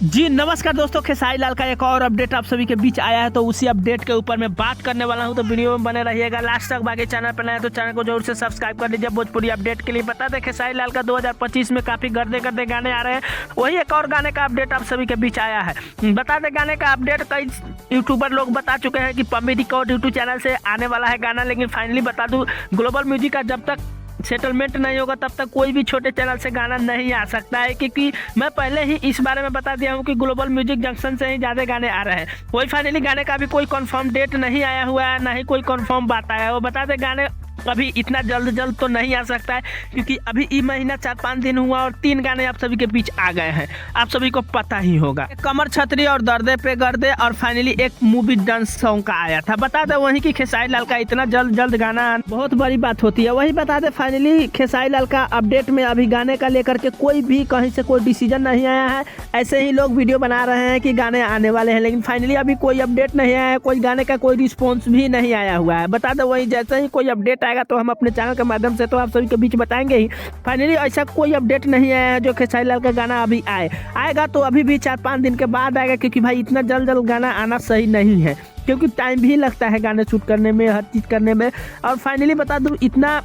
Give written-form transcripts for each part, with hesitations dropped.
जी नमस्कार दोस्तों, खेसारी लाल का एक और अपडेट आप सभी के बीच आया है। तो उसी अपडेट के ऊपर मैं बात करने वाला हूं, तो वीडियो में बने रहिएगा लास्ट तक। बाकी चैनल पर नया तो चैनल को जरूर से सब्सक्राइब कर लीजिए भोजपुरी अपडेट के लिए। बता दें खेसारी लाल का 2025 में काफ़ी गर्दे गर्दे गाने आ रहे हैं, वही एक और गाने का अपडेट आप सभी के बीच आया है। बता दें गाने का अपडेट कई यूट्यूबर लोग बता चुके हैं कि पम्मी रिकॉर्ड यूट्यूब चैनल से आने वाला है गाना, लेकिन फाइनली बता दूँ ग्लोबल म्यूजिक का जब तक सेटलमेंट नहीं होगा तब तक कोई भी छोटे चैनल से गाना नहीं आ सकता है, क्योंकि मैं पहले ही इस बारे में बता दिया हूँ कि ग्लोबल म्यूजिक जंक्शन से ही ज़्यादा गाने आ रहे हैं। कोई फाइनली गाने का भी कोई कंफर्म डेट नहीं आया हुआ है, ना ही कोई कंफर्म बात आया है। वो बता दें गाने अभी इतना जल्द तो नहीं आ सकता है, क्योंकि अभी ये महीना 4-5 दिन हुआ और 3 गाने आप सभी के बीच आ गए हैं, आप सभी को पता ही होगा। कमर छतरी और दर्दे पे गर्दे और फाइनली एक मूवी डांस सॉन्ग का आया था। बता दें वहीं की खेसारी लाल का इतना जल्द गाना बहुत बड़ी बात होती है। वही बता दें फाइनली खेसारी लाल का अपडेट में अभी गाने का लेकर के कोई भी कहीं से कोई डिसीजन नहीं आया है। ऐसे ही लोग वीडियो बना रहे हैं कि गाने आने वाले हैं, लेकिन फाइनली अभी कोई अपडेट नहीं आया है, कोई गाने का कोई रिस्पॉन्स भी नहीं आया हुआ है। बता दें वही जैसे ही कोई अपडेट आएगा तो हम अपने चैनल के माध्यम से तो आप सभी के बीच बताएंगे ही। फाइनली ऐसा कोई अपडेट नहीं आया है जो खेसारी लाल का गाना अभी आएगा तो अभी भी 4-5 दिन के बाद आएगा, क्योंकि भाई इतना जल्द गाना आना सही नहीं है, क्योंकि टाइम भी लगता है गाने शूट करने में, हर चीज़ करने में। और फाइनली बता दूँ इतना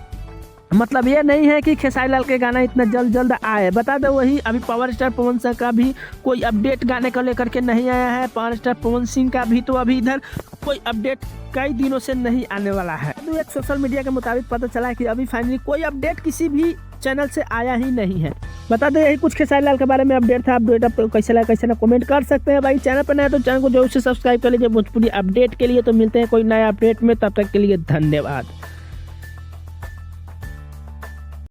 मतलब ये नहीं है कि खेसारी लाल के गाना इतना जल्द आए। बता दो वही अभी पावर स्टार पवन सिंह का भी कोई अपडेट गाने को लेकर के नहीं आया है। पावर स्टार पवन सिंह का भी तो अभी इधर कोई अपडेट कई दिनों से नहीं आने वाला है। तो एक सोशल मीडिया के मुताबिक पता चला है कि अभी फाइनली कोई अपडेट किसी भी चैनल से आया ही नहीं है। बता दें यही कुछ खेसारी लाल के बारे में अपडेट था। अपडेट आपको कैसे लगा कैसे ना कमेंट कर सकते हैं। भाई चैनल पर नया तो चैनल को जरूर से सब्सक्राइब कर लीजिए भोजपुरी अपडेट के लिए। तो मिलते हैं कोई नया अपडेट में, तब तक के लिए धन्यवाद।